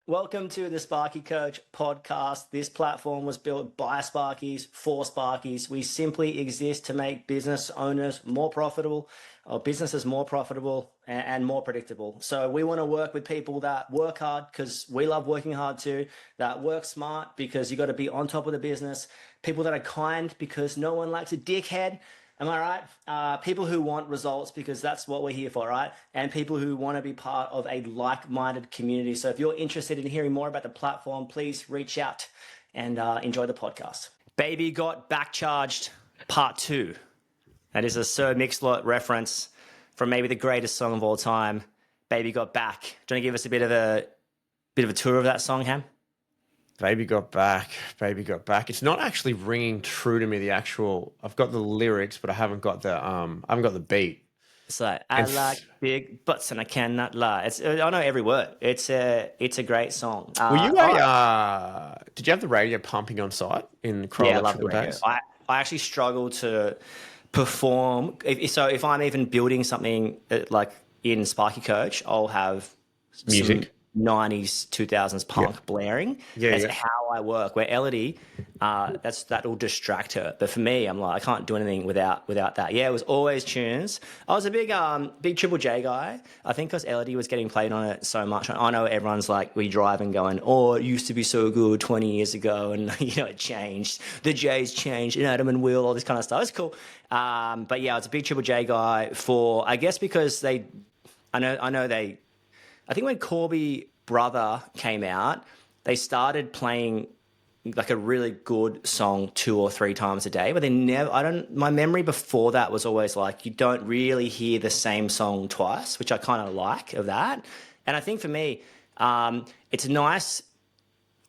Welcome to the Sparky Coach podcast. This platform was built by Sparkies for Sparkies. We simply exist to make business owners more profitable, or businesses more profitable and more predictable. So we want to work with people that work hard because we love working hard too, that work smart because you got to be on top of the business, people that are kind because no one likes a dickhead. Am I right? People who want results because that's what we're here for, right? And people who want to be part of a like-minded community. So if you're interested in hearing more about the platform, please reach out and enjoy the podcast. Baby Got Backcharged Part 2. That is a Sir Mix-a-Lot reference from maybe the greatest song of all time, Baby Got Back. Do you want to give us a bit of a tour of that song, Ham? Baby got back, baby got back. It's not actually ringing true to me. I've got the lyrics, but I haven't got the beat. It's like, I like big butts and I cannot lie. I know every word. It's a great song. Did you have the radio pumping on site in Corolla? Yeah, I love the radio. I actually struggle to perform. If I'm even building something like in Sparky Coach, I'll have music. 90s, 2000s punk blaring. That's how I work. Where Elodie, that'll distract her. But for me, I'm like, I can't do anything without that. Yeah, it was always tunes. I was a big Triple J guy. I think because Elodie was getting played on it so much. I know everyone's like, we drive and going, oh, it used to be so good 20 years ago, and it changed. The J's changed, and Adam and Will, all this kind of stuff. It's cool. But yeah, I was a big Triple J guy I guess because I think when Corby Brother came out, they started playing like a really good song 2 or 3 times a day, but my memory before that was always like, you don't really hear the same song twice, which I kind of like of that. And I think for me, it's nice.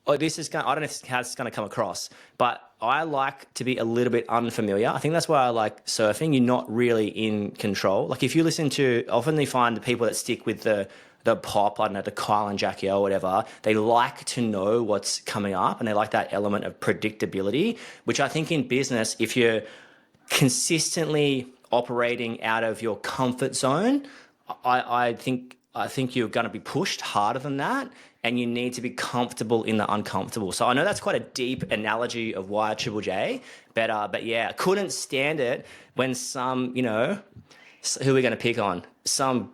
I don't know how it's going to come across, but I like to be a little bit unfamiliar. I think that's why I like surfing. You're not really in control. Like if you listen to, often they find the people that stick with the pop, I don't know, the Kyle and Jackie O or whatever, they like to know what's coming up and they like that element of predictability, which I think in business, if you're consistently operating out of your comfort zone, I think you're going to be pushed harder than that, and you need to be comfortable in the uncomfortable. So I know that's quite a deep analogy of why Triple J, but yeah, I couldn't stand it when some, who are we going to pick on? Some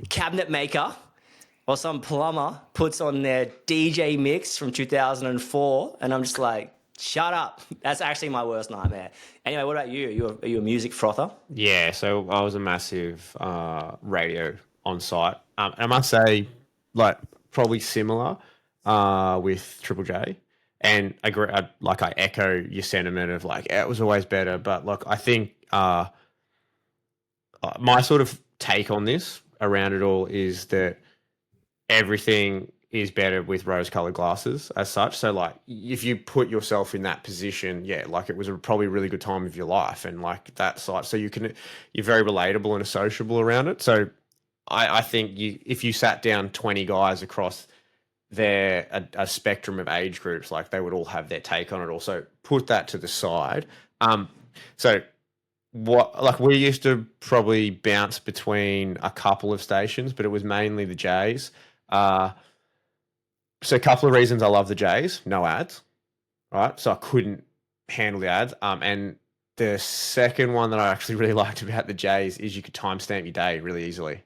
cabinet maker or some plumber puts on their DJ mix from 2004, and I'm just like, shut up. That's actually my worst nightmare. Anyway, what about you? Are you a music frother? Yeah, so I was a massive radio on site. And I must say, like, probably similar with Triple J. And I agree, I echo your sentiment of like, it was always better. But look, I think my sort of take on this around it all is that everything is better with rose-colored glasses as such. So like if you put yourself in that position, like it was probably a really good time of your life and like that side. So you're very relatable and sociable around it. So I think if you sat down 20 guys across a spectrum of age groups, like they would all have their take on it. Also put that to the side. So we used to probably bounce between a couple of stations, but it was mainly the Jays. So a couple of reasons I love the Jays, no ads, right? So I couldn't handle the ads. And the second one that I actually really liked about the Jays is you could timestamp your day really easily,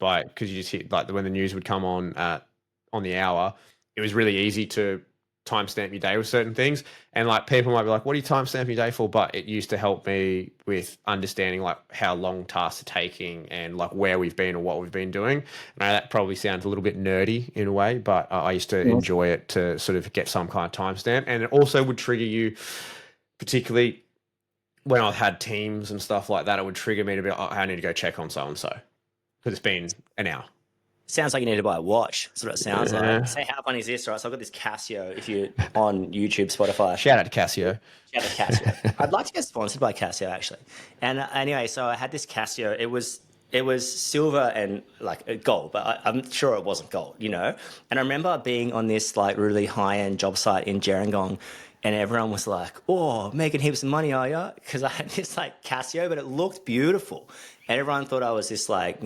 because you just hit like when the news would come on the hour, it was really easy to timestamp your day with certain things. And like people might be like, what do you timestamp your day for? But it used to help me with understanding like how long tasks are taking and like where we've been or what we've been doing. Now that probably sounds a little bit nerdy in a way, but I used to enjoy it to sort of get some kind of timestamp. And it also would trigger you, particularly when I had teams and stuff like that, it would trigger me to be like, I need to go check on so-and-so because it's been an hour. Sounds like you need to buy a watch. That's what it sounds like. Say, how funny is this, right? So I've got this Casio, if you're on YouTube, Spotify. Shout out to Casio. Shout out to Casio. I'd like to get sponsored by Casio, actually. And anyway, so I had this Casio. It was silver and like gold, but I'm sure it wasn't gold, And I remember being on this like really high-end job site in Gerringong, and everyone was like, oh, making heaps of money, are you? Because I had this like Casio, but it looked beautiful. And everyone thought I was this like,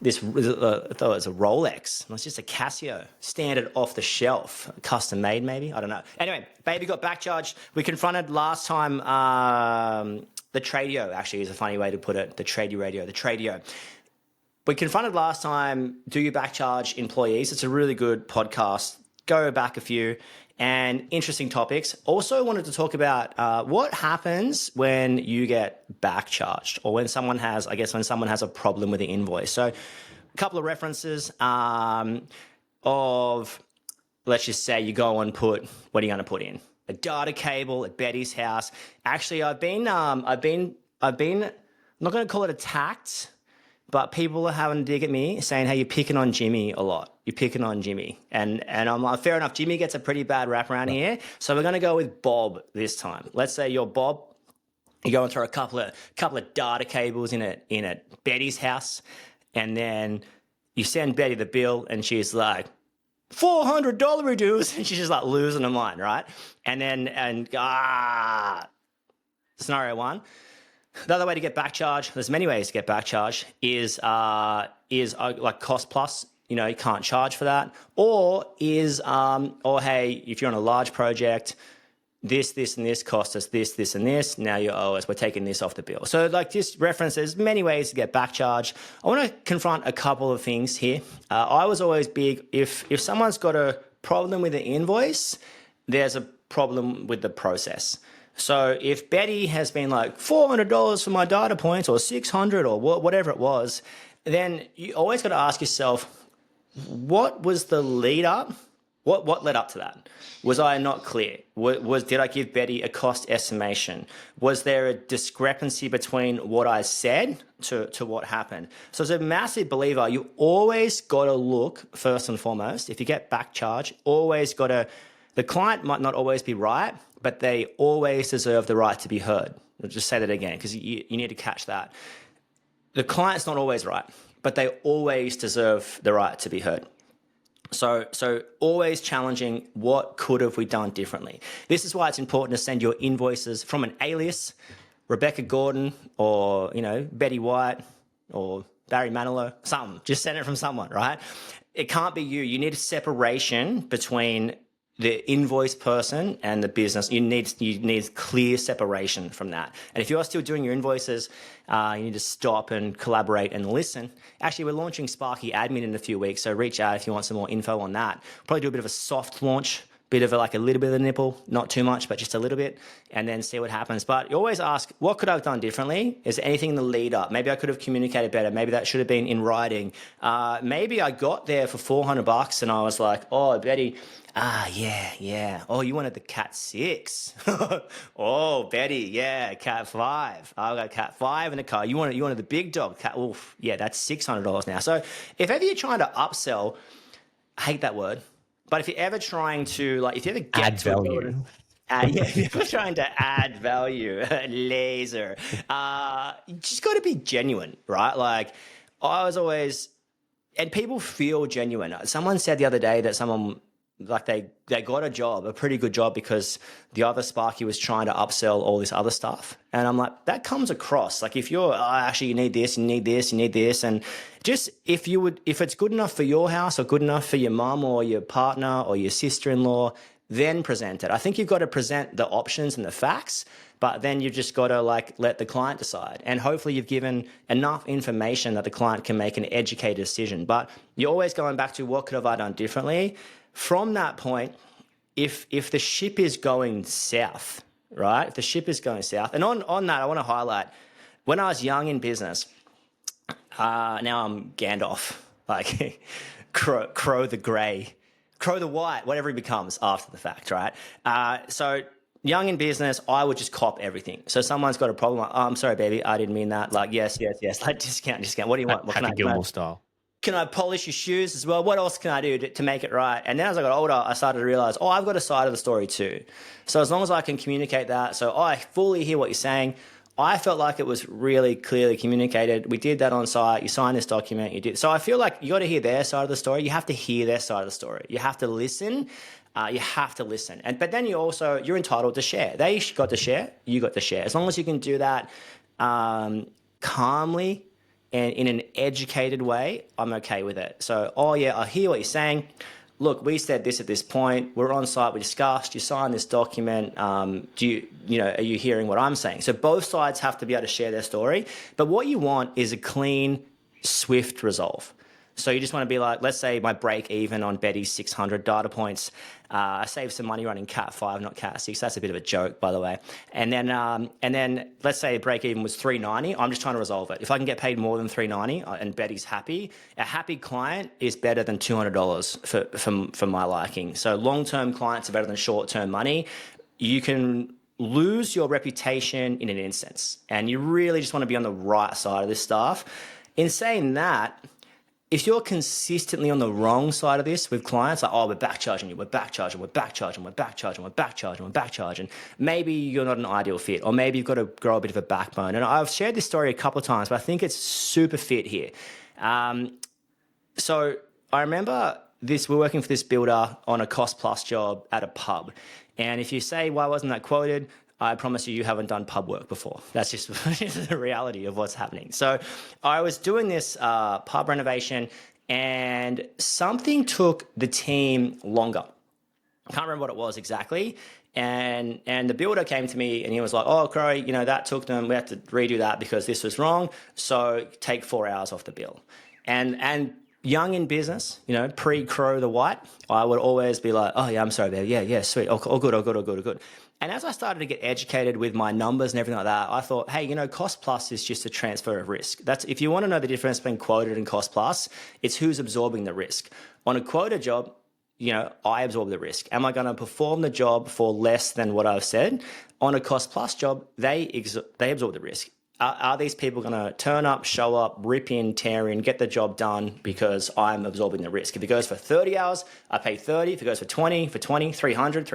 I thought it was a Rolex. It was just a Casio, standard off the shelf, custom made maybe. I don't know. Anyway, baby got back charged. We confronted last time the Tradio, actually is a funny way to put it. The Tradio. We confronted last time, do you back charge employees? It's a really good podcast. Go back a few and interesting topics. Also wanted to talk about what happens when you get back charged or when someone has a problem with the invoice. So a couple of references of, let's just say you go and what are you going to put in? A data cable at Betty's house. Actually, I've been I'm not going to call it attacked, but people are having a dig at me saying, hey, you're picking on Jimmy a lot. You're picking on Jimmy. And I'm like, fair enough. Jimmy gets a pretty bad rap around here. So we're going to go with Bob this time. Let's say you're Bob. You're going through a couple of data cables in a Betty's house. And then you send Betty the bill and she's like, $400 dues. And she's just like losing her mind, right? Scenario one. The other way to get back charged, there's many ways to get back charged, is like cost plus, you can't charge for that. Or hey, if you're on a large project, this, and this cost us this, and this. Now you owe us. We're taking this off the bill. So like this reference, there's many ways to get back charged. I want to confront a couple of things here. I was always big, if someone's got a problem with the invoice, there's a problem with the process. So if Betty has been like $400 for my data points or $600 or whatever it was, then you always got to ask yourself, what was the lead up? What led up to that? Was I not clear? Did I give Betty a cost estimation? Was there a discrepancy between what I said to what happened? So as a massive believer, you always got to look first and foremost. If you get back charge, the client might not always be right, but they always deserve the right to be heard. I'll just say that again because you need to catch that. The client's not always right, but they always deserve the right to be heard. So always challenging what could have we done differently. This is why it's important to send your invoices from an alias, Rebecca Gordon or Betty White or Barry Manilow, something. Just send it from someone, right? It can't be you. You need a separation between the invoice person and the business. You need clear separation from that. And if you are still doing your invoices, you need to stop and collaborate and listen. Actually, we're launching Sparky Admin in a few weeks, so reach out if you want some more info on that. Probably do a bit of a soft launch, a little bit of the nipple, not too much, but just a little bit, and then see what happens. But you always ask, what could I have done differently? Is there anything in the lead up? Maybe I could have communicated better. Maybe that should have been in writing. Maybe I got there for $400 and I was like, oh, Betty, yeah. Oh, you wanted the Cat 6. Oh, Betty, yeah, Cat 5. I got Cat 5 in the car. You wanted the big dog. Cat, oof, yeah, that's $600 now. So if ever you're trying to upsell, I hate that word, but if you're ever trying to, if you ever get add to value. if you're trying to add value, laser, you just got to be genuine, right? Like I was always, and people feel genuine. Someone said the other day that someone, they got a pretty good job because the other Sparky was trying to upsell all this other stuff. And I'm like, that comes across. Like if you're, actually you need this, you need this, you need this. And just if it's good enough for your house or good enough for your mum or your partner or your sister-in-law, then present it. I think you've got to present the options and the facts, but then you've just got to let the client decide. And hopefully you've given enough information that the client can make an educated decision. But you're always going back to what could have I done differently? From that point, if the ship is going south, right? If the ship is going south, and on that, I want to highlight, when I was young in business, now I'm Gandalf, Crow the Grey, Crow the White, whatever he becomes after the fact, right? So young in business, I would just cop everything. So someone's got a problem, I'm sorry, baby, I didn't mean that. Yes, discount. What do you want? What Happy Gilmore style. Can I polish your shoes as well? What else can I do to make it right? And then as I got older, I started to realize, I've got a side of the story too. So as long as I can communicate that, so I fully hear what you're saying, I felt like it was really clearly communicated. We did that on site. You signed this document. You did. So I feel like you got to hear their side of the story. You have to hear their side of the story. You have to listen. But then you're entitled to share. They got to share. You got to share. As long as you can do that calmly and in an educated way, I'm okay with it. So, oh yeah, I hear what you're saying. Look, we said this at this point. We're on site. We discussed. You signed this document. Are you hearing what I'm saying? So both sides have to be able to share their story. But what you want is a clean, swift resolve. So you just want to be like, let's say my break even on Betty's 600 data points. I saved some money running Cat 5, not Cat 6. That's a bit of a joke, by the way. And then let's say break even was 390. I'm just trying to resolve it. If I can get paid more than 390 and Betty's happy, a happy client is better than $200 for my liking. So long-term clients are better than short-term money. You can lose your reputation in an instance, and you really just want to be on the right side of this stuff. In saying that, if you're consistently on the wrong side of this with clients, like, oh, we're backcharging you, we're backcharging, we're backcharging, we're backcharging, we're backcharging, we're backcharging, maybe you're not an ideal fit, or maybe you've got to grow a bit of a backbone. And I've shared this story a couple of times, but I think it's super fit here. So I remember we're working for this builder on a cost plus job at a pub. And if you say, why wasn't that quoted? I promise you haven't done pub work before. That's just the reality of what's happening. So I was doing this pub renovation, and something took the team longer. I can't remember what it was exactly. And the builder came to me and he was like, oh, Crow, that took them. We have to redo that because this was wrong. So take 4 hours off the bill. And young in business, pre-Crow the White, I would always be like, oh, yeah, I'm sorry, babe. Yeah, sweet. All good. And as I started to get educated with my numbers and everything like that, I thought, hey, cost plus is just a transfer of risk. That's if you want to know the difference between quoted and cost plus, it's who's absorbing the risk. On a quoted job, I absorb the risk. Am I going to perform the job for less than what I've said? On a cost plus job, they absorb the risk. Are these people going to turn up, show up, rip in, tear in, get the job done because I'm absorbing the risk? If it goes for 30 hours, I pay 30. If it goes for 20, 300,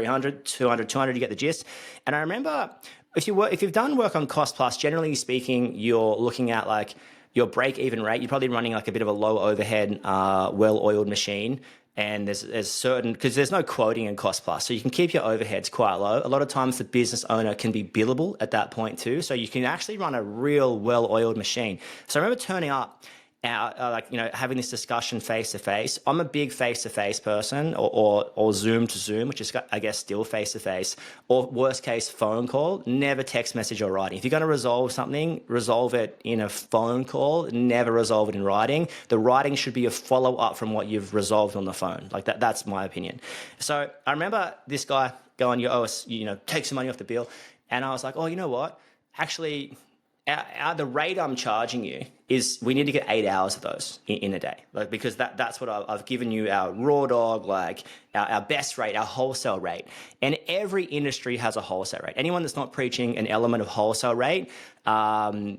200, you get the gist. And I remember if you've done work on cost plus, generally speaking, you're looking at like your break even rate. You're probably running like a bit of a low overhead, well-oiled machine. And there's certain, because there's no quoting in cost plus, so you can keep your overheads quite low. A lot of times the business owner can be billable at that point too, so you can actually run a real well-oiled machine. So I remember turning up, having this discussion face to face. I'm a big face to face person, or Zoom to Zoom, which is I guess still face to face, or worst case phone call. Never text message or writing. If you're going to resolve something, resolve it in a phone call. Never resolve it in writing. The writing should be a follow up from what you've resolved on the phone. Like that. That's my opinion. So I remember this guy going, "You owe us, take some money off the bill," and I was like, "Oh, you know what? Actually." The rate I'm charging you is we need to get 8 hours of those in a day, because that's what I've given you, our raw dog, like our best rate, our wholesale rate. And every industry has a wholesale rate. Anyone that's not preaching an element of wholesale rate, I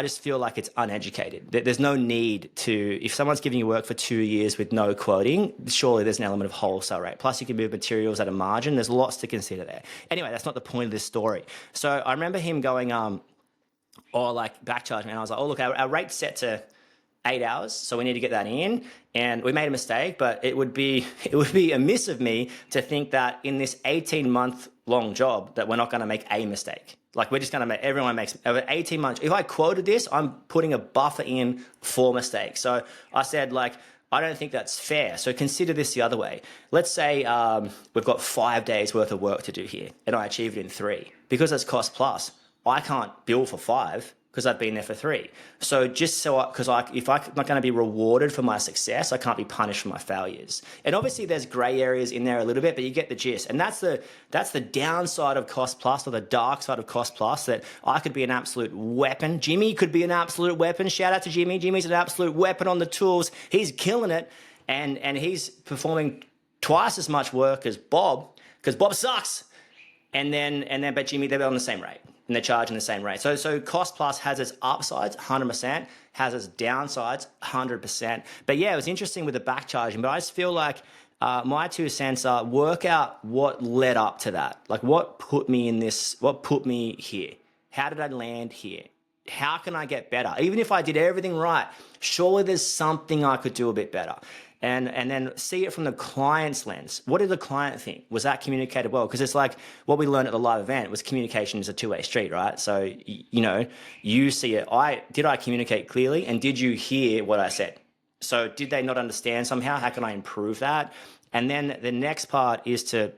just feel like it's uneducated. There's no need to, if someone's giving you work for 2 years with no quoting, surely there's an element of wholesale rate. Plus you can move materials at a margin. There's lots to consider there. Anyway, that's not the point of this story. So I remember him going, backcharging, and I was like, oh, look, our rate's set to 8 hours, so we need to get that in. And we made a mistake, but it would be amiss of me to think that in this 18-month long job that we're not going to make a mistake. Like we're just going to make, everyone makes, over 18 months. If I quoted this, I'm putting a buffer in for mistakes. So I said, I don't think that's fair. So consider this the other way. Let's say we've got 5 days worth of work to do here and I achieve it in 3. Because it's cost plus, I can't bill for 5 because I've been there for 3. So if I'm not going to be rewarded for my success, I can't be punished for my failures. And obviously there's gray areas in there a little bit, but you get the gist. And that's the downside of cost plus, or the dark side of cost plus, that I could be an absolute weapon. Jimmy could be an absolute weapon. Shout out to Jimmy. Jimmy's an absolute weapon on the tools. He's killing it. And he's performing twice as much work as Bob, because Bob sucks. But Jimmy, they're on the same rate. And they're charging the same rate. So cost plus has its upsides, 100%, has its downsides, 100%. But yeah, it was interesting with the backcharging, but I just feel like my 2 cents are work out what led up to that. Like what put me here? How did I land here? How can I get better? Even if I did everything right, surely there's something I could do a bit better. and then see it from the client's lens. What did the client think? Was that communicated well? Because it's like what we learned at the live event was communication is a two-way street, right? So you see it. Did I communicate clearly, and did you hear what I said? So did they not understand somehow? How can I improve that? And then the next part is to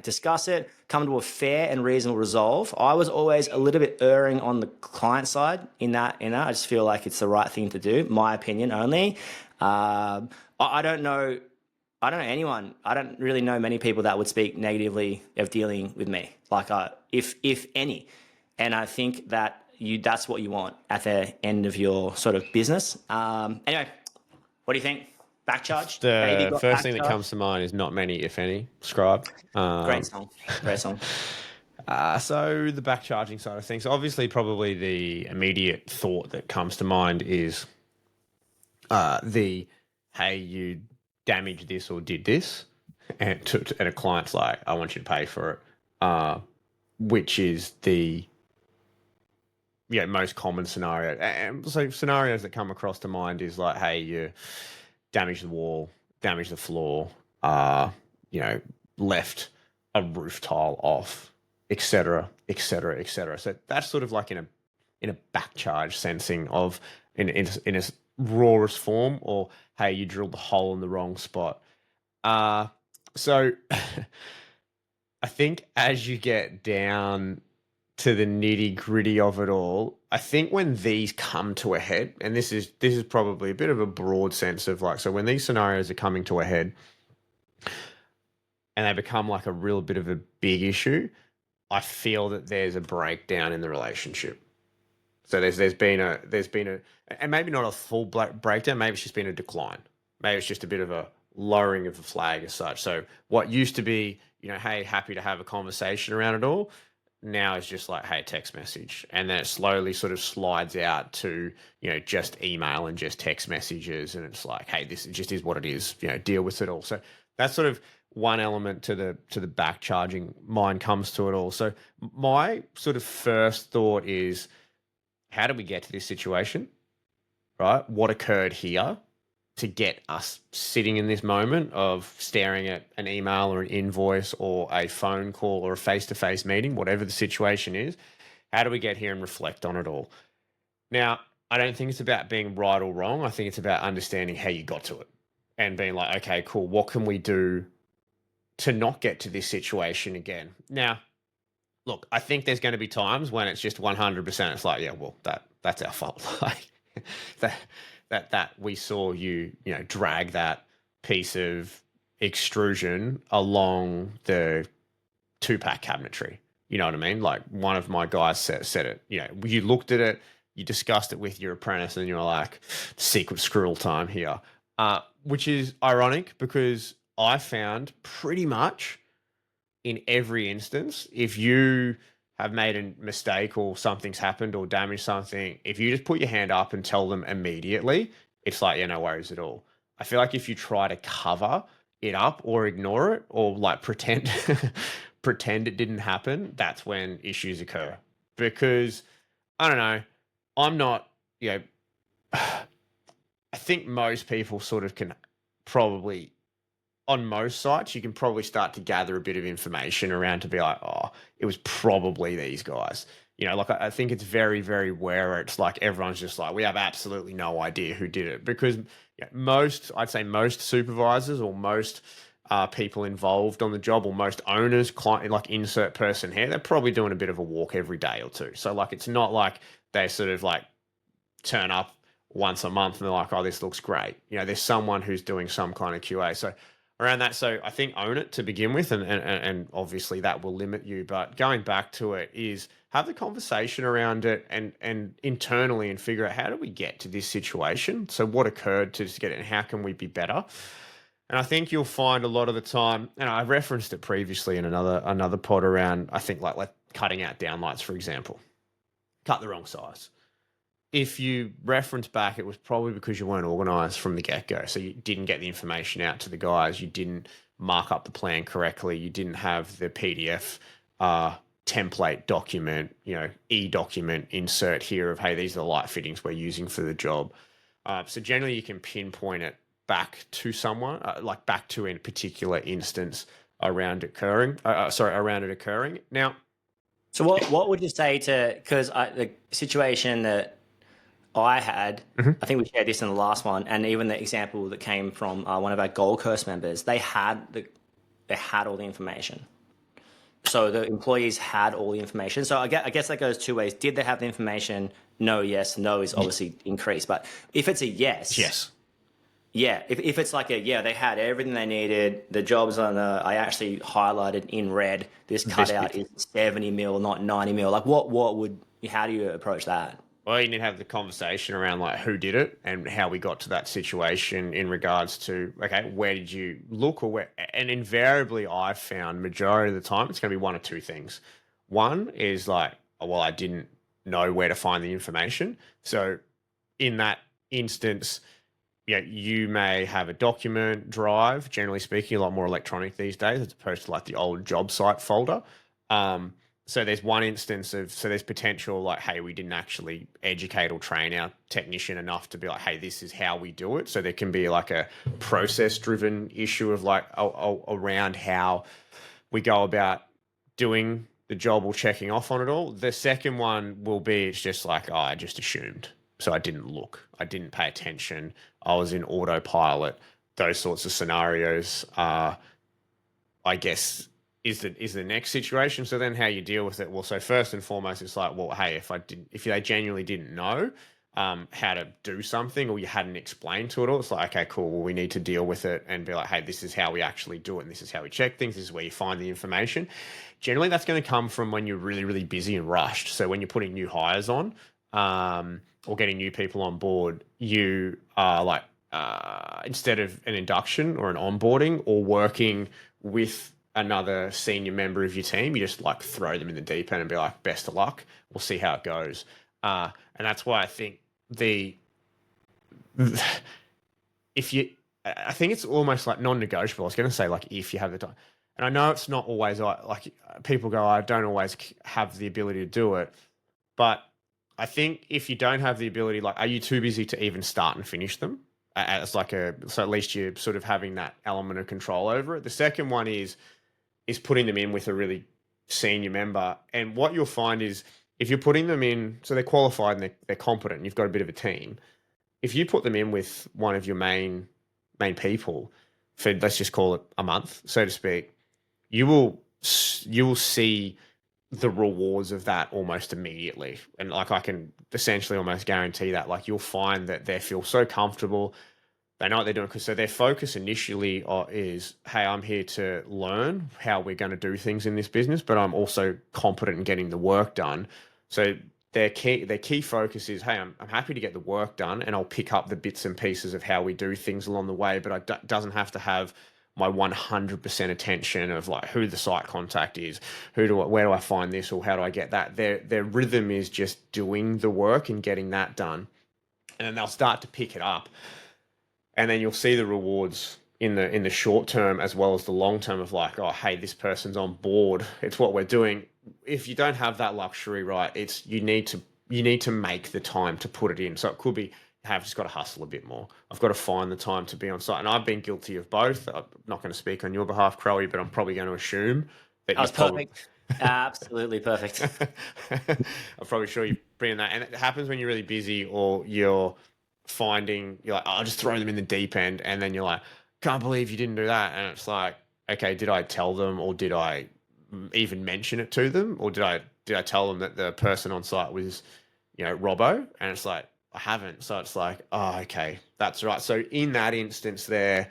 discuss it, come to a fair and reasonable resolve. I was always a little bit erring on the client side in that. I just feel like it's the right thing to do. My opinion only. I don't know. I don't know anyone. I don't really know many people that would speak negatively of dealing with me, like if any. And I think that that's what you want at the end of your sort of business. Anyway, what do you think? Backcharge? The first thing that comes to mind is not many, if any. Scribe. Great song. Great song. So the backcharging side of things, obviously, probably the immediate thought that comes to mind is hey, you damaged this or did this, and a client's like, I want you to pay for it, which is the most common scenario. And so scenarios that come across to mind is like, hey, you damaged the wall, damaged the floor, left a roof tile off, etc., etc., etc. So that's sort of like in a backcharge sensing of in a rawest form, or hey, you drilled the hole in the wrong spot. So I think as you get down to the nitty gritty of it all, I think when these come to a head, and this is probably a bit of a broad sense of like, so when these scenarios are coming to a head and they become like a real bit of a big issue, I feel that there's a breakdown in the relationship. So there's been a, and maybe not a full breakdown. Maybe it's just been a decline. Maybe it's just a bit of a lowering of the flag as such. So what used to be, hey, happy to have a conversation around it all, now is just like, hey, text message. And then it slowly sort of slides out to, just email and just text messages. And it's like, hey, this just is what it is, deal with it all. So that's sort of one element to the backcharging mind comes to it all. So my sort of first thought is, how did we get to this situation, right? What occurred here to get us sitting in this moment of staring at an email or an invoice or a phone call or a face-to-face meeting, whatever the situation is? How do we get here and reflect on it all? Now, I don't think it's about being right or wrong. I think it's about understanding how you got to it and being like, okay, cool, what can we do to not get to this situation again? Now, look, I think there's going to be times when it's just 100%. It's like, yeah, well, that's our fault. Like that we saw you drag that piece of extrusion along the 2-pack cabinetry. You know what I mean? Like one of my guys said it. You looked at it, you discussed it with your apprentice, and you're like, secret squirrel time here, which is ironic because I found pretty much in every instance, if you have made a mistake or something's happened or damaged something, if you just put your hand up and tell them immediately, it's like, yeah, no worries at all. I feel like if you try to cover it up or ignore it or like pretend it didn't happen, that's when issues occur. Because I don't know, I'm not, I think most people sort of can probably, on most sites, you can probably start to gather a bit of information around to be like, oh, it was probably these guys. Like I think it's very, very rare. It's like everyone's just like, we have absolutely no idea who did it, because I'd say most supervisors or most people involved on the job, or most owners, client, like insert person here, they're probably doing a bit of a walk every day or two. So like, it's not like they sort of like turn up once a month and they're like, oh, this looks great. There's someone who's doing some kind of QA. So around that, so I think own it to begin with, and obviously that will limit you. But going back to it is have the conversation around it and internally and figure out, how do we get to this situation? So what occurred to just get it, and how can we be better? And I think you'll find a lot of the time, and I referenced it previously in another pod around, I think like cutting out downlights, for example. Cut the wrong size. If you reference back, it was probably because you weren't organized from the get-go. So you didn't get the information out to the guys. You didn't mark up the plan correctly. You didn't have the PDF template document, e-document insert here of, hey, these are the light fittings we're using for the job. So generally you can pinpoint it back to someone, like back to a particular instance around around it occurring. Now, So what would you say to, because the situation that I had, I think we shared this in the last one, and even the example that came from one of our Gold Coast members, they had all the information. So the employees had all the information. So I guess that goes two ways. Did they have the information? No, yes. No is obviously increased. But if it's a yes, yeah. If it's like they had everything they needed. The jobs I actually highlighted in red. This cutout is 70 mil, not 90 mil. Like how do you approach that? well, you need to have the conversation around like who did it and how we got to that situation in regards to, okay, where did you look or where? And invariably, I've found majority of the time it's going to be one of two things. One is like, oh, well, I didn't know where to find the information. So in that instance, you may have a document drive, generally speaking, a lot more electronic these days as opposed to like the old job site folder. So there's one instance there's potential like, hey, we didn't actually educate or train our technician enough to be like, hey, this is how we do it. So there can be like a process driven issue of like around how we go about doing the job or checking off on it all. The second one will be, it's just like, oh, I just assumed. So I didn't look, I didn't pay attention. I was in autopilot. Those sorts of scenarios are, I guess, is the next situation. So then how you deal with it? Well, so first and foremost, it's like, well, hey, if they genuinely didn't know how to do something or you hadn't explained to it all, it's like, okay, cool. Well, we need to deal with it and be like, hey, this is how we actually do it. And this is how we check things. This is where you find the information. Generally, that's going to come from when you're really, really busy and rushed. So when you're putting new hires on or getting new people on board, you are like, instead of an induction or an onboarding or working with another senior member of your team, you just like throw them in the deep end and be like, best of luck. We'll see how it goes. And that's why I think I think it's almost like non-negotiable. I was going to say like, if you have the time, and I know it's not always like people go, I don't always have the ability to do it. But I think if you don't have the ability, like, are you too busy to even start and finish them? So at least you're sort of having that element of control over it. The second one is putting them in with a really senior member. And what you'll find is if you're putting them in, so they're qualified and they're competent, and you've got a bit of a team. If you put them in with one of your main people for, let's just call it a month, so to speak, you will see the rewards of that almost immediately. And like, I can essentially almost guarantee that, like, you'll find that they feel so comfortable. They know what they're doing, because so their focus initially is, hey, I'm here to learn how we're going to do things in this business, but I'm also competent in getting the work done. So their key focus is, hey, I'm happy to get the work done, and I'll pick up the bits and pieces of how we do things along the way, but doesn't have to have my 100% attention of like who the site contact is, where do I find this, or how do I get that. Their rhythm is just doing the work and getting that done, and then they'll start to pick it up. And then you'll see the rewards in the short term as well as the long term of like, oh, hey, this person's on board. It's what we're doing. If you don't have that luxury, right, it's you need to make the time to put it in. So it could be, I've just got to hustle a bit more. I've got to find the time to be on site. And I've been guilty of both. I'm not going to speak on your behalf, Crowy, but I'm probably going to assume that That was perfect. Absolutely perfect. I'm probably sure you're bringing that. And it happens when you're really busy or you're like, I'll just throw them in the deep end, and then you're like, can't believe you didn't do that. And it's like, okay, did I tell them, or did I even mention it to them, or did I tell them that the person on site was, Robbo? And it's like, I haven't. So it's like, oh, okay, that's right. So in that instance there,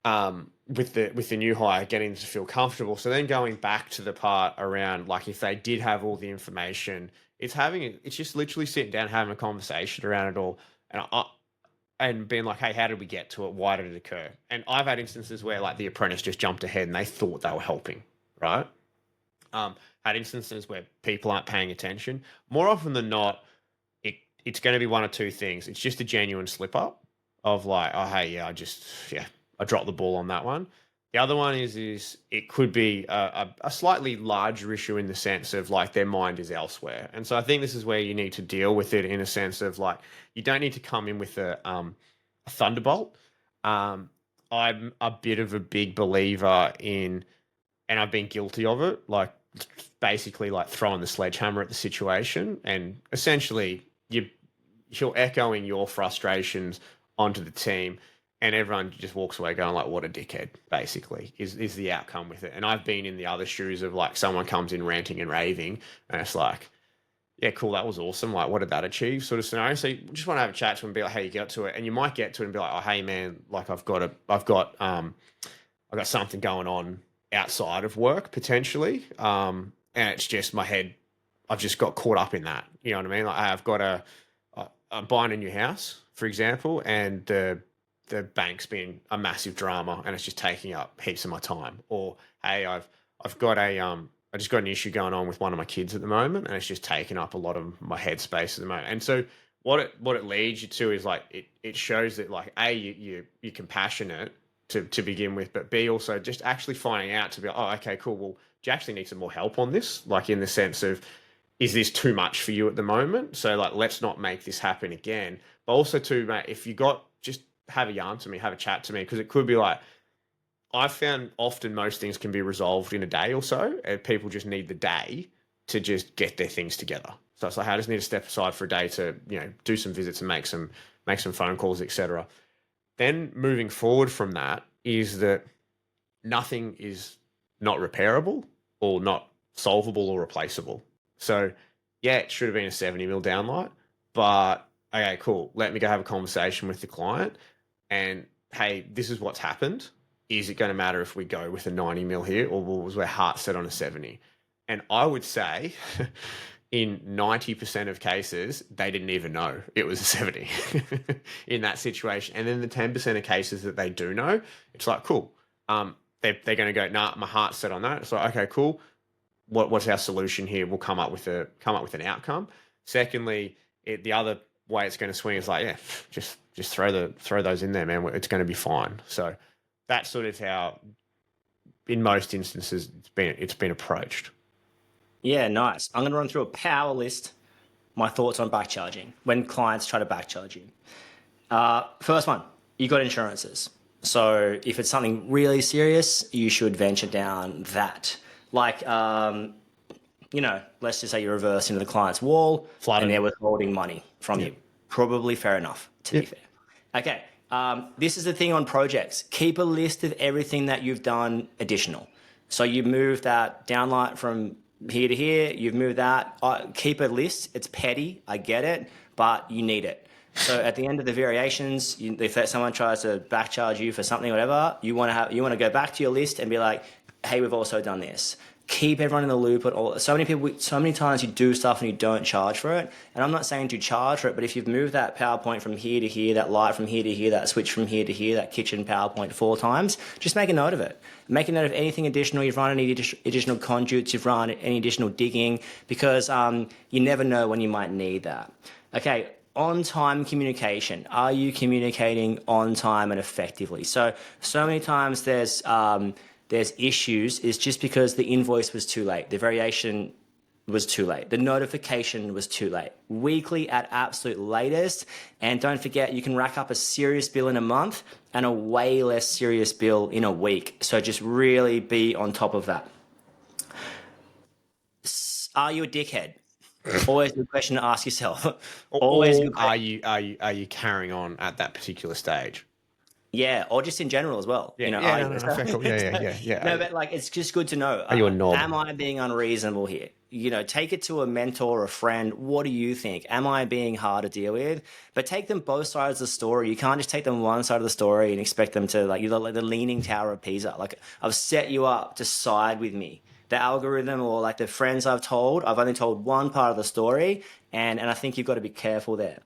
with the new hire, getting them to feel comfortable. So then going back to the part around like, if they did have all the information, it's just literally sitting down, having a conversation around it all. And being like, hey, how did we get to it? Why did it occur? And I've had instances where like the apprentice just jumped ahead and they thought they were helping, right? Had instances where people aren't paying attention. More often than not, it's going to be one of two things. It's just a genuine slip up of like, oh, hey, I dropped the ball on that one. The other one is it could be a slightly larger issue in the sense of like their mind is elsewhere. And so I think this is where you need to deal with it in a sense of like, you don't need to come in with a thunderbolt. I'm a bit of a big believer in, and I've been guilty of it, like basically like throwing the sledgehammer at the situation, and essentially you're echoing your frustrations onto the team, and everyone just walks away going like, what a dickhead, basically is the outcome with it. And I've been in the other shoes of like someone comes in ranting and raving, and it's like, yeah, cool, that was awesome. Like, what did that achieve? Sort of scenario. So you just want to have a chat to them and be like, how you get to it. And you might get to it and be like, oh, hey man, like I've got something going on outside of work potentially. And it's just my head, I've just got caught up in that. You know what I mean? Like I'm buying a new house, for example, and the bank's been a massive drama and it's just taking up heaps of my time. Or, hey, I've got I just got an issue going on with one of my kids at the moment, and it's just taking up a lot of my headspace at the moment. And so what it leads you to is like it shows that like A, you're compassionate to begin with, but B, also just actually finding out to be like, oh, okay, cool. Well, do you actually need some more help on this? Like in the sense of, is this too much for you at the moment? So like, let's not make this happen again. But also too, mate, if you got, just have a yarn to me, have a chat to me, because it could be like, I've found often most things can be resolved in a day or so, and people just need the day to just get their things together. So it's like, I just need to step aside for a day to, do some visits and make some phone calls, etc. Then moving forward from that is that nothing is not repairable or not solvable or replaceable. So yeah, it should have been a 70 mil downlight, but okay, cool. Let me go have a conversation with the client and, hey, this is what's happened. Is it going to matter if we go with a 90 mil here, or was our heart set on a 70? And I would say in 90% of cases, they didn't even know it was a 70 in that situation. And then the 10% of cases that they do know, it's like, cool. They're going to go, nah, my heart's set on that. It's like, okay, cool. What's our solution here? We'll come up with an outcome. Secondly, the other way it's going to swing is like, yeah, just throw those in there, man. It's going to be fine. So that's sort of how, in most instances, it's been approached. Yeah, nice. I'm going to run through a power list, my thoughts on backcharging when clients try to backcharge you. First one, you got insurances. So if it's something really serious, you should venture down that. Like, let's just say you reverse into the client's wall and they're withholding money from you. Probably fair enough, to be fair. Okay. This is the thing on projects. Keep a list of everything that you've done additional. So you move that downlight from here to here, you've moved that. Keep a list. It's petty, I get it, but you need it. So at the end of the variations, if someone tries to backcharge you for something, whatever, you want to go back to your list and be like, hey, we've also done this. Keep everyone in the loop. So many times you do stuff and you don't charge for it. And I'm not saying to charge for it, but if you've moved that PowerPoint from here to here, that light from here to here, that switch from here to here, that kitchen PowerPoint 4 times, just make a note of it. Make a note of anything additional. You've run any additional conduits, you've run any additional digging, because you never know when you might need that. Okay, on-time communication. Are you communicating on time and effectively? So many times there's issues is just because the invoice was too late. The variation was too late. The notification was too late. Weekly at absolute latest. And don't forget, you can rack up a serious bill in a month and a way less serious bill in a week. So just really be on top of that. Are you a dickhead? Always a good question to ask yourself. Always or are you carrying on at that particular stage? Yeah, or just in general as well. Yeah, yeah. No, but like, it's just good to know. Are you a knob? Am I being unreasonable here? Take it to a mentor or a friend. What do you think? Am I being hard to deal with? But take them both sides of the story. You can't just take them one side of the story and expect them to, like, you're like the leaning tower of Pisa. Like, I've set you up to side with me. The algorithm, or like the friends I've only told one part of the story, and I think you've got to be careful there.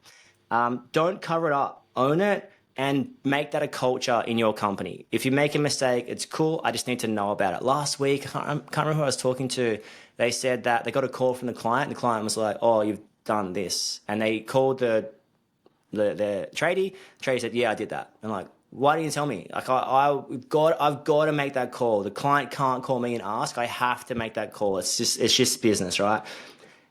Don't cover it up. Own it. And make that a culture in your company. If you make a mistake, it's cool. I just need to know about it. Last week, I can't remember who I was talking to. They said that they got a call from the client. And the client was like, "Oh, you've done this," and they called the tradie. The tradie said, "Yeah, I did that." And like, why didn't you tell me? Like, I've got to make that call. The client can't call me and ask. I have to make that call. It's just business, right?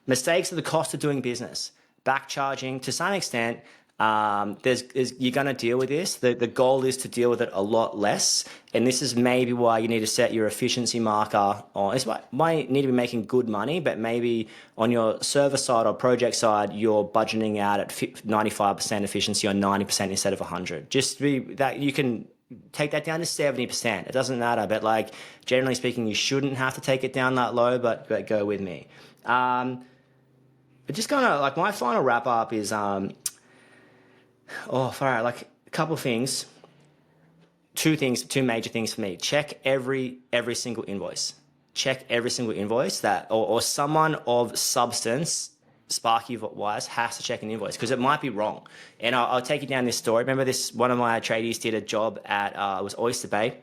Mistakes are the cost of doing business. Backcharging, to some extent, You're going to deal with this. The goal is to deal with it a lot less. And this is maybe why you need to set your efficiency marker on. It's why you need to be making good money, but maybe on your server side or project side, you're budgeting out at 95% efficiency or 90% instead of 100. Just be that you can take that down to 70%. It doesn't matter, but like generally speaking, you shouldn't have to take it down that low, but go with me. But just kind of like my final wrap up is, like a couple of things. Two major things for me. Check every single invoice. Check every single invoice that, or someone of substance, Sparky wise, has to check an invoice because it might be wrong. And I'll take you down this story. Remember this, one of my tradies did a job at, it was Oyster Bay,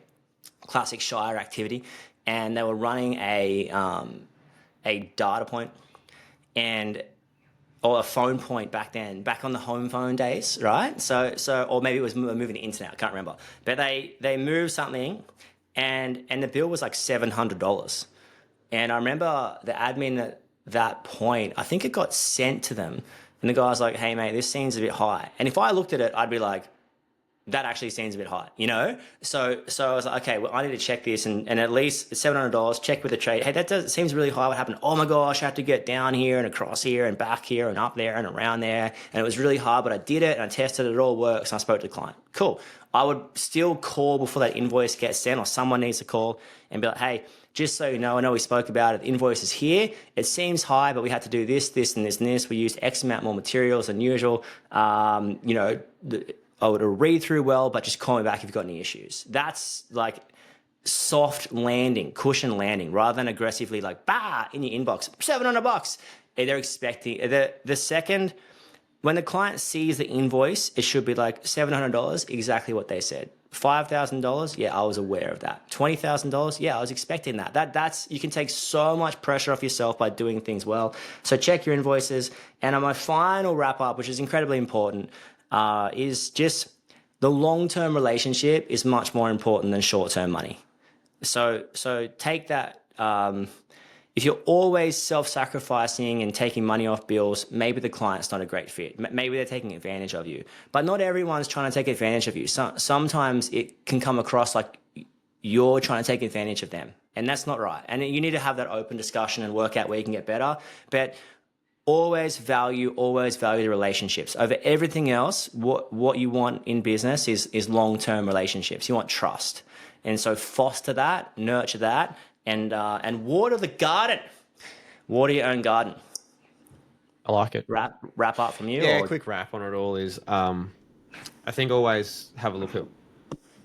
classic Shire activity. And they were running a data point and or a phone point back then, back on the home phone days, right? So, or maybe it was moving the internet. I can't remember. But they moved something, and the bill was like $700. And I remember the admin at that point, I think it got sent to them, and the guy was like, "Hey mate, this seems a bit high." And if I looked at it, I'd be like, that actually seems a bit high, you know? So I was like, okay, well, I need to check this and at least it's $700, check with the trade. Hey, seems really high. What happened? Oh my gosh, I had to get down here and across here and back here and up there and around there. And it was really hard, but I did it and I tested it, it all works. And I spoke to the client. Cool. I would still call before that invoice gets sent, or someone needs to call and be like, hey, just so you know, I know we spoke about it, the invoice is here. It seems high, but we had to do this, this, and this, and this. We used X amount more materials than usual. I would read through well, but just call me back if you've got any issues. That's like soft landing, cushion landing, rather than aggressively like, bah, in your inbox, $700. They're expecting, the second, when the client sees the invoice, it should be like $700, exactly what they said. $5,000, yeah, I was aware of that. $20,000, yeah, I was expecting that. That's you can take so much pressure off yourself by doing things well. So check your invoices. And on my final wrap up, which is incredibly important, is just the long-term relationship is much more important than short-term money. So take that. If you're always self-sacrificing and taking money off bills, maybe the client's not a great fit. Maybe they're taking advantage of you. But not everyone's trying to take advantage of you. Sometimes it can come across like you're trying to take advantage of them, and that's not right. And you need to have that open discussion and work out where you can get better. But always value the relationships over everything else. What you want in business is long-term relationships. You want trust, and so foster that, nurture that, and water the garden. Water your own garden. I like it. Wrap up from you. Yeah, a quick wrap on it all is I think always have a look at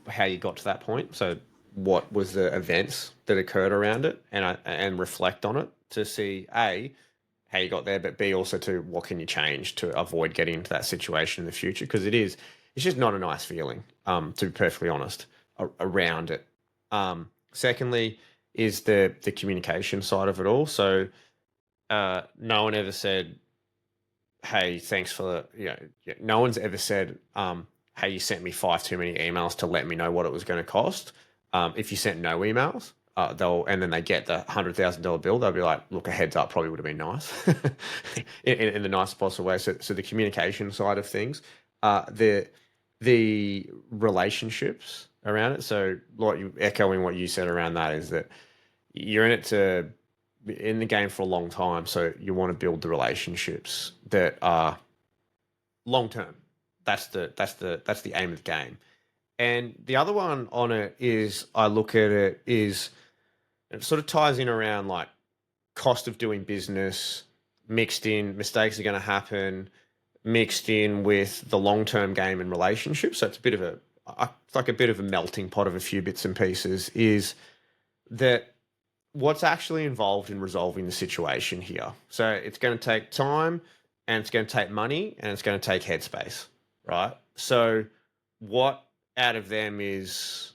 how you got to that point. So what was the events that occurred around it, and reflect on it to see A, how you got there, but B, also to what can you change to avoid getting into that situation in the future? Because it's just not a nice feeling, to be perfectly honest, around it. Secondly is the communication side of it all. So no one ever said, hey, thanks for no one's ever said, hey, you sent me 5 too many emails to let me know what it was going to cost. If you sent no emails, and then they get the $100,000 bill, they'll be like, look, a heads up probably would have been nice in the nicest possible way. So the communication side of things, the relationships around it. So echoing what you said around that is that you're in the game for a long time. So you want to build the relationships that are long-term. That's the aim of the game. And the other one on it is, I look at it is, it sort of ties in around like cost of doing business, mixed in, mistakes are going to happen, mixed in with the long-term game and relationships. So it's a bit of a melting pot of a few bits and pieces, is that what's actually involved in resolving the situation here. So it's going to take time, and it's going to take money, and it's going to take headspace, right? So what out of them is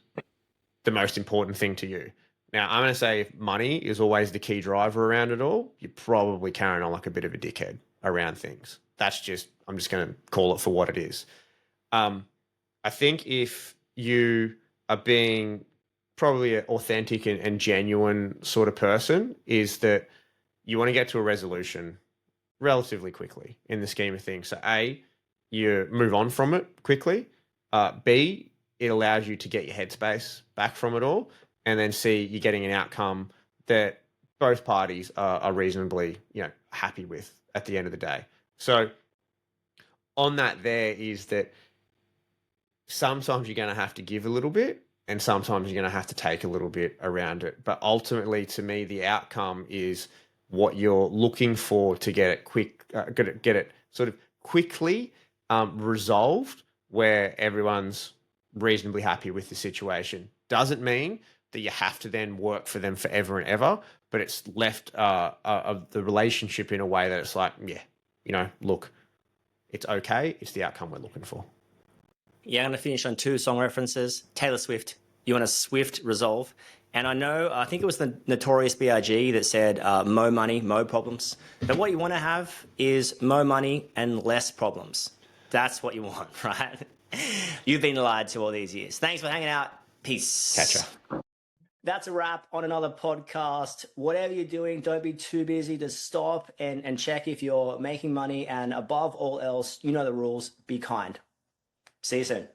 the most important thing to you? Now, I'm going to say if money is always the key driver around it all, you're probably carrying on like a bit of a dickhead around things. I'm just going to call it for what it is. I think if you are being probably an authentic and genuine sort of person, is that you want to get to a resolution relatively quickly in the scheme of things. So A, you move on from it quickly. B, it allows you to get your headspace back from it all. And then C, you're getting an outcome that both parties are reasonably, happy with at the end of the day. So on that, there is that sometimes you're going to have to give a little bit, and sometimes you're going to have to take a little bit around it. But ultimately, to me, the outcome is what you're looking for to get it get it sort of quickly resolved, where everyone's reasonably happy with the situation. Doesn't mean that you have to then work for them forever and ever, but it's left the relationship in a way that it's like, yeah, look, it's okay. It's the outcome we're looking for. Yeah, I'm going to finish on 2 song references. Taylor Swift, you want a swift resolve. And I think it was the Notorious B.I.G. that said, mo money, mo problems. But what you want to have is mo money and less problems. That's what you want, right? You've been lied to all these years. Thanks for hanging out. Peace. Catch ya. That's a wrap on another podcast. Whatever you're doing, don't be too busy to stop and check if you're making money. And above all else, you know the rules. Be kind. See you soon.